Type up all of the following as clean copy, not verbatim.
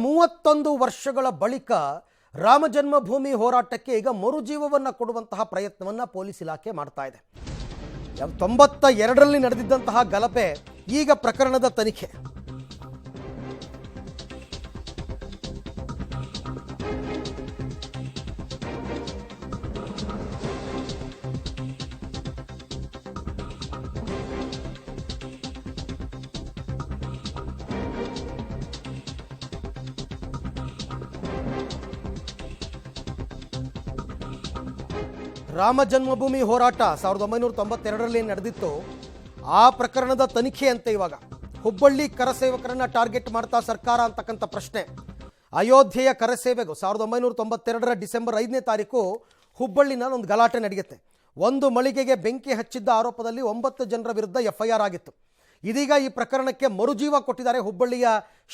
31 ವರ್ಷಗಳ ಬಳಿಕ ರಾಮ ಜನ್ಮಭೂಮಿ ಹೋರಾಟಕ್ಕೆ ಈಗ ಮರುಜೀವವನ್ನು ಕೊಡುವಂತಹ ಪ್ರಯತ್ನವನ್ನು ಪೊಲೀಸ್ ಇಲಾಖೆ ಮಾಡ್ತಾ ಇದೆ. 92ರಲ್ಲಿ ನಡೆದಿದ್ದಂತಹ ಗಲಭೆ ಈಗ ಪ್ರಕರಣದ ತನಿಖೆ. ರಾಮ ಜನ್ಮಭೂಮಿ ಹೋರಾಟ 1992ರಲ್ಲಿ ನಡೆದಿತ್ತು. ಆ ಪ್ರಕರಣದ ತನಿಖೆ ಅಂತ ಇವಾಗ ಹುಬ್ಬಳ್ಳಿ ಕರಸೇವಕರನ್ನ ಟಾರ್ಗೆಟ್ ಮಾಡ್ತಾ ಸರ್ಕಾರ ಅಂತಕ್ಕಂಥ ಪ್ರಶ್ನೆ. ಅಯೋಧ್ಯೆಯ ಕರಸೇವೆಗೂ 1992ರ ಡಿಸೆಂಬರ್ 5ನೇ ತಾರೀಕು ಹುಬ್ಬಳ್ಳಿನಲ್ಲಿ ಒಂದು ಗಲಾಟೆ ನಡೆಯುತ್ತೆ. ಒಂದು ಮಳಿಗೆಗೆ ಬೆಂಕಿ ಹಚ್ಚಿದ್ದ ಆರೋಪದಲ್ಲಿ 9 ಜನರ ವಿರುದ್ಧ FIR ಆಗಿತ್ತು. ಇದೀಗ ಈ ಪ್ರಕರಣಕ್ಕೆ ಮರುಜೀವ ಕೊಟ್ಟಿದ್ದಾರೆ ಹುಬ್ಬಳ್ಳಿಯ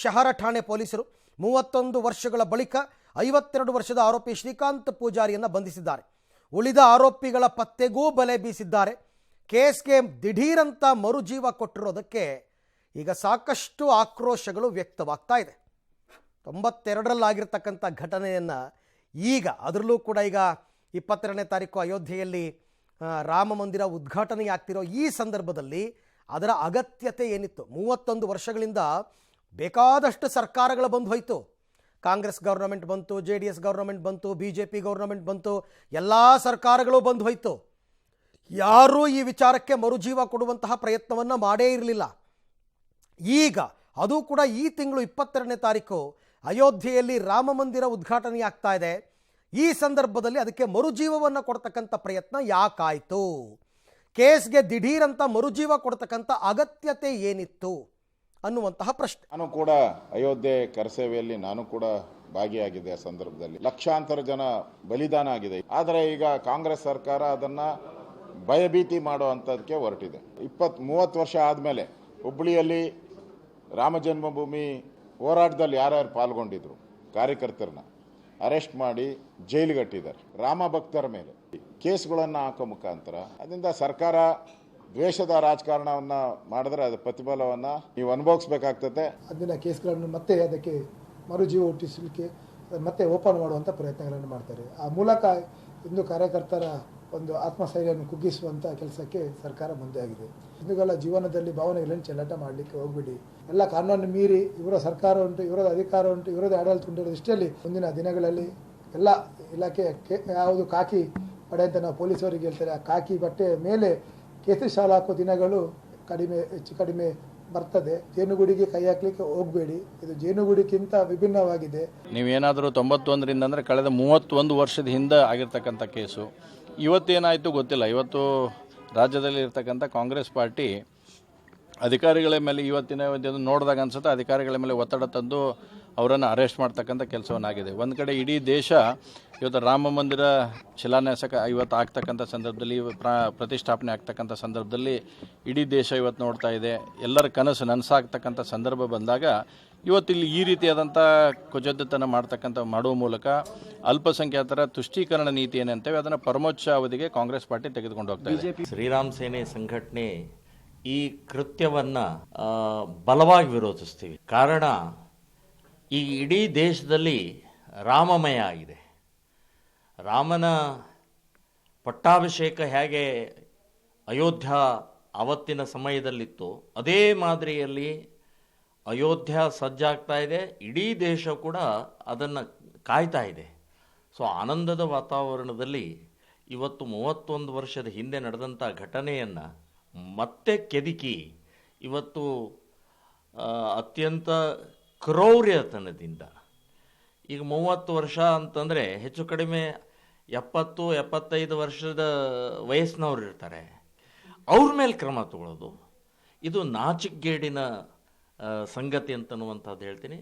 ಶಹರ ಠಾಣೆ ಪೊಲೀಸರು. 31 ವರ್ಷಗಳ ಬಳಿಕ 52 ವರ್ಷದ ಆರೋಪಿ ಶ್ರೀಕಾಂತ್ ಪೂಜಾರಿಯನ್ನು ಬಂಧಿಸಿದ್ದಾರೆ. ಉಳಿದ ಆರೋಪಿಗಳ ಪತ್ತೆಗೂ ಬಲೆ ಬೀಸಿದ್ದಾರೆ. ಕೇಸ್ಗೆ ದಿಢೀರಂತ ಮರುಜೀವ ಕೊಟ್ಟಿರೋದಕ್ಕೆ ಈಗ ಸಾಕಷ್ಟು ಆಕ್ರೋಶಗಳು ವ್ಯಕ್ತವಾಗ್ತಾ ಇದೆ. 92ರಲ್ಲಾಗಿರ್ತಕ್ಕಂಥ ಘಟನೆಯನ್ನು ಈಗ ಅದರಲ್ಲೂ ಕೂಡ ಈಗ 22ನೇ ತಾರೀಕು ಅಯೋಧ್ಯೆಯಲ್ಲಿ ರಾಮ ಮಂದಿರ ಉದ್ಘಾಟನೆ ಆಗ್ತಿರೋ ಈ ಸಂದರ್ಭದಲ್ಲಿ ಅದರ ಅಗತ್ಯತೆ ಏನಿತ್ತು? 31 ವರ್ಷಗಳಿಂದ ಬೇಕಾದಷ್ಟು ಸರ್ಕಾರಗಳು ಬಂದು ಹೋಯಿತು. ಕಾಂಗ್ರೆಸ್ ಗೌರ್ನಮೆಂಟ್ ಬಂತು, JDS ಗೌರ್ನಮೆಂಟ್ ಬಂತು, BJP ಗೌರ್ನಮೆಂಟ್ ಬಂತು, ಎಲ್ಲ ಸರ್ಕಾರಗಳು ಬಂದು ಹೋಯಿತು. ಯಾರೂ ಈ ವಿಚಾರಕ್ಕೆ ಮರುಜೀವ ಕೊಡುವಂತಹ ಪ್ರಯತ್ನವನ್ನು ಮಾಡೇ ಇರಲಿಲ್ಲ. ಈಗ ಅದು ಕೂಡ ಈ ತಿಂಗಳು 22ನೇ ತಾರೀಕು ಅಯೋಧ್ಯೆಯಲ್ಲಿ ರಾಮ ಮಂದಿರ ಉದ್ಘಾಟನೆ ಆಗ್ತಾ ಇದೆ. ಈ ಸಂದರ್ಭದಲ್ಲಿ ಅದಕ್ಕೆ ಮರುಜೀವವನ್ನು ಕೊಡ್ತಕ್ಕಂಥ ಪ್ರಯತ್ನ ಯಾಕಾಯಿತು? ಕೇಸ್ಗೆ ದಿಢೀರಂತ ಮರುಜೀವ ಕೊಡ್ತಕ್ಕಂಥ ಅಗತ್ಯತೆ ಏನಿತ್ತು ಅನ್ನುವಂತಹ ಪ್ರಶ್ನೆ. ನಾನು ಕೂಡ ಅಯೋಧ್ಯೆ ಕರಸೇವೆಯಲ್ಲಿ ನಾನು ಕೂಡ ಭಾಗಿಯಾಗಿದ್ದೆ. ಆ ಸಂದರ್ಭದಲ್ಲಿ ಲಕ್ಷಾಂತರ ಜನ ಬಲಿದಾನ ಆಗಿದೆ. ಆದರೆ ಈಗ ಕಾಂಗ್ರೆಸ್ ಸರ್ಕಾರ ಅದನ್ನ ಭಯಭೀತಿ ಮಾಡುವಂಥದ್ದಕ್ಕೆ ಹೊರಟಿದೆ. 30 ವರ್ಷ ಆದಮೇಲೆ ಹುಬ್ಬಳ್ಳಿಯಲ್ಲಿ ರಾಮ ಜನ್ಮಭೂಮಿ ಹೋರಾಟದಲ್ಲಿ ಯಾರ್ಯಾರು ಪಾಲ್ಗೊಂಡಿದ್ರು ಕಾರ್ಯಕರ್ತರನ್ನ ಅರೆಸ್ಟ್ ಮಾಡಿ ಜೈಲಿಗಟ್ಟಿದ್ದಾರೆ. ರಾಮ ಭಕ್ತರ ಮೇಲೆ ಕೇಸ್ಗಳನ್ನು ಹಾಕೋ ಮುಖಾಂತರ ಅದರಿಂದ ಸರ್ಕಾರ ದ್ವೇಷದ ರಾಜಕಾರಣವನ್ನು ಮಾಡಿದ್ರೆ ಅದು ಪ್ರತಿಫಲವನ್ನು ನೀವು ಅನುಭವಿಸಬೇಕಾಗ್ತದೆ. ಅದನ್ನ ಕೇಸ್ಗಳನ್ನು ಮತ್ತೆ ಅದಕ್ಕೆ ಮರುಜೀವ ಹುಟ್ಟಿಸಲಿಕ್ಕೆ ಮತ್ತೆ ಓಪನ್ ಮಾಡುವಂಥ ಪ್ರಯತ್ನಗಳನ್ನು ಮಾಡ್ತಾರೆ. ಆ ಮೂಲಕ ಹಿಂದೂ ಕಾರ್ಯಕರ್ತರ ಒಂದು ಆತ್ಮಸ್ಥೈರ್ಯವನ್ನು ಕುಗ್ಗಿಸುವಂಥ ಕೆಲಸಕ್ಕೆ ಸರ್ಕಾರ ಮುಂದೆ ಆಗಿದೆ. ಹಿಂದೂಗಳ ಜೀವನದಲ್ಲಿ ಭಾವನೆಗಳನ್ನು ಚೆಲ್ಲಾಟ ಮಾಡಲಿಕ್ಕೆ ಹೋಗ್ಬಿಡಿ. ಎಲ್ಲ ಕಾನೂನು ಮೀರಿ ಇವರ ಸರ್ಕಾರ ಉಂಟು, ಇವರದ ಅಧಿಕಾರ ಉಂಟು, ಇವರದೇ ಆಡಳಿತ ಉಂಟು ದೃಷ್ಟಿಯಲ್ಲಿ ಮುಂದಿನ ದಿನಗಳಲ್ಲಿ ಎಲ್ಲ ಇಲಾಖೆ ಯಾವುದು ಕಾಕಿ ಪಡೆ ಅಂತ ನಾವು ಪೊಲೀಸವರಿಗೆ ಹೇಳ್ತಾರೆ, ಆ ಕಾಕಿ ಬಟ್ಟೆ ಮೇಲೆ ಕೇಸರಿ ಶಾಲೆ ಹಾಕೋ ದಿನಗಳು ಹೆಚ್ಚು ಕಡಿಮೆ ಬರ್ತದೆ. ಜೇನುಗೂಡಿಗೆ ಕೈ ಹಾಕ್ಲಿಕ್ಕೆ ಹೋಗಬೇಡಿ. ಇದು ಜೇನುಗೂಡಿಗಿಂತ ವಿಭಿನ್ನವಾಗಿದೆ. ನೀವೇನಾದರೂ 91ರಿಂದ ಅಂದರೆ ಕಳೆದ 31 ವರ್ಷದ ಹಿಂದೆ ಆಗಿರ್ತಕ್ಕಂಥ ಕೇಸು ಇವತ್ತೇನಾಯಿತು ಗೊತ್ತಿಲ್ಲ. ಇವತ್ತು ರಾಜ್ಯದಲ್ಲಿ ಇರ್ತಕ್ಕಂಥ ಕಾಂಗ್ರೆಸ್ ಪಾರ್ಟಿ ಅಧಿಕಾರಿಗಳ ಮೇಲೆ ಇವತ್ತಿನ ನೋಡಿದಾಗ ಅನ್ಸುತ್ತೆ ಅಧಿಕಾರಿಗಳ ಮೇಲೆ ಒತ್ತಡ ತಂದು ಅವರನ್ನು ಅರೆಸ್ಟ್ ಮಾಡ್ತಕ್ಕಂಥ ಕೆಲಸವನ್ನಾಗಿದೆ. ಒಂದು ಕಡೆ ಇಡೀ ದೇಶ ಇವತ್ತು ರಾಮ ಮಂದಿರ ಶಿಲಾನ್ಯಾಸ ಇವತ್ತು ಆಗ್ತಕ್ಕಂಥ ಸಂದರ್ಭದಲ್ಲಿ ಪ್ರತಿಷ್ಠಾಪನೆ ಆಗ್ತಕ್ಕಂಥ ಸಂದರ್ಭದಲ್ಲಿ ಇಡೀ ದೇಶ ಇವತ್ತು ನೋಡ್ತಾ ಇದೆ. ಎಲ್ಲರ ಕನಸು ನನಸಾಗ್ತಕ್ಕಂಥ ಸಂದರ್ಭ ಬಂದಾಗ ಇವತ್ತಿಲ್ಲಿ ಈ ರೀತಿಯಾದಂಥ ಕುಚೋದ್ಯತನ ಮಾಡುವ ಮೂಲಕ ಅಲ್ಪಸಂಖ್ಯಾತರ ತುಷ್ಟೀಕರಣ ನೀತಿ ಏನಂತೇವೆ ಅದನ್ನು ಪರಮೋಚ್ಚ ಅವಧಿಗೆ ಕಾಂಗ್ರೆಸ್ ಪಾರ್ಟಿ ತೆಗೆದುಕೊಂಡು ಹೋಗ್ತಾ ಇದೆ. ಶ್ರೀರಾಮ್ ಸೇನೆ ಸಂಘಟನೆ ಈ ಕೃತ್ಯವನ್ನು ಬಲವಾಗಿ ವಿರೋಧಿಸ್ತೀವಿ. ಕಾರಣ ಈ ಇಡೀ ದೇಶದಲ್ಲಿ ರಾಮಮಯ ಆಗಿದೆ. ರಾಮನ ಪಟ್ಟಾಭಿಷೇಕ ಹೇಗೆ ಅಯೋಧ್ಯ ಆವತ್ತಿನ ಸಮಯದಲ್ಲಿತ್ತು ಅದೇ ಮಾದರಿಯಲ್ಲಿ ಅಯೋಧ್ಯ ಸಜ್ಜಾಗ್ತಾ ಇದೆ. ಇಡೀ ದೇಶ ಕೂಡ ಅದನ್ನು ಕಾಯ್ತಾ ಇದೆ. ಸೊ ಆನಂದದ ವಾತಾವರಣದಲ್ಲಿ ಇವತ್ತು 31 ವರ್ಷದ ಹಿಂದೆ ನಡೆದಂಥ ಘಟನೆಯನ್ನು ಮತ್ತೆ ಕೆದಕಿ ಇವತ್ತು ಅತ್ಯಂತ ಕ್ರೌರ್ಯತನದಿಂದ ಈಗ 30 ವರ್ಷ ಅಂತಂದರೆ ಹೆಚ್ಚು ಕಡಿಮೆ 70-75 ವರ್ಷದ ವಯಸ್ಸಿನವ್ರು ಇರ್ತಾರೆ. ಅವ್ರ ಮೇಲೆ ಕ್ರಮ ತಗೊಳ್ಳೋದು ಇದು ನಾಚಿಕೆಗೇಡಿನ ಸಂಗತಿ ಅಂತನ್ನುವಂಥದ್ದು ಹೇಳ್ತೀನಿ.